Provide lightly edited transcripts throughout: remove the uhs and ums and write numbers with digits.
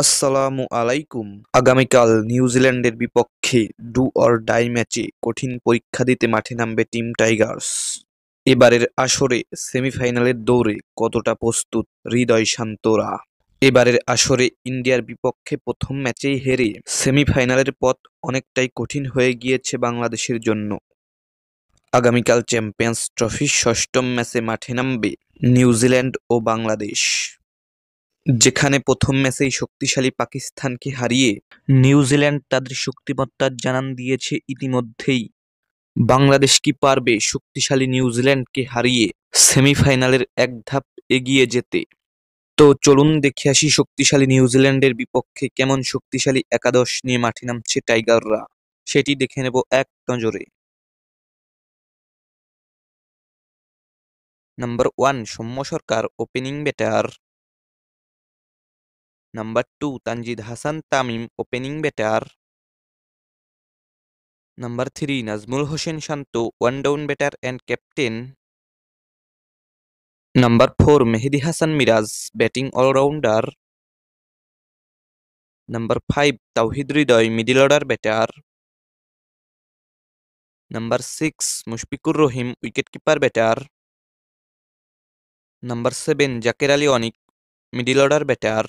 আসসালামু আলাইকুম। আগামীকাল নিউজিল্যান্ডের বিপক্ষে ডু অর ডাই ম্যাচে কঠিন পরীক্ষা দিতে মাঠে নামবে টিম টাইগার্স। এবারের আসরে সেমিফাইনালের দৌড়ে কতটা প্রস্তুত হৃদয় শান্তরা? এবারের আসরে ইন্ডিয়ার বিপক্ষে প্রথম ম্যাচেই হেরে সেমিফাইনালের পথ অনেকটাই কঠিন হয়ে গিয়েছে বাংলাদেশের জন্য। আগামীকাল চ্যাম্পিয়ন্স ট্রফির ষষ্ঠ ম্যাচে মাঠে নামবে নিউজিল্যান্ড ও বাংলাদেশ, যেখানে প্রথম ম্যাচেই শক্তিশালী পাকিস্তানকে হারিয়ে নিউজিল্যান্ড তাদের শক্তিমত্তার জানান দিয়েছে ইতিমধ্যেই। বাংলাদেশ কি পারবে শক্তিশালী নিউজিল্যান্ডকে হারিয়ে সেমিফাইনালের এক ধাপ এগিয়ে যেতে? তো চলুন দেখে আসি শক্তিশালী নিউজিল্যান্ডের বিপক্ষে কেমন শক্তিশালী একাদশ নিয়ে মাঠে নামছে টাইগাররা, সেটি দেখে নেব এক নজরে। Number 1 Soumya Sarkar, opening batter. Number 2 Tanzid Hasan Tamim, opening batter. Number 3 Najmul Hossain Shanto, one down batter and captain. Number 4 Mehidy Hasan Miraz, batting all rounder. Number 5 Towhid Hridoy, middle order batter. Number 6 Mushfiqur Rahim, wicket keeper batter. Number 7 Jaker Ali Anik, middle order batter.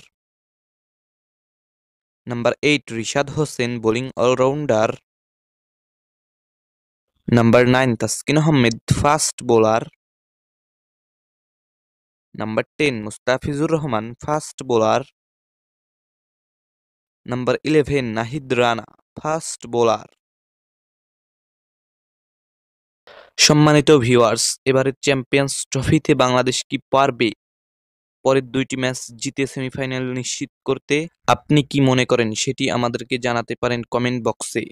Number 8 Rishad Hossain, bowling all rounder. Number 9 Taskin Ahmed, fast bowler. Number 10 Mustafizur Rahman, fast bowler. Number 11 Nahid Rana, fast bowler. সম্মানিত viewers, এবারের champions ট্রফিতে বাংলাদেশ কি পারবে পরের দুইটি match জিতে semifinal নিশ্চিত করতে? আপনি কি মনে করেন সেটি আমাদেরকে জানাতে পারেন কমেন্ট বক্সে।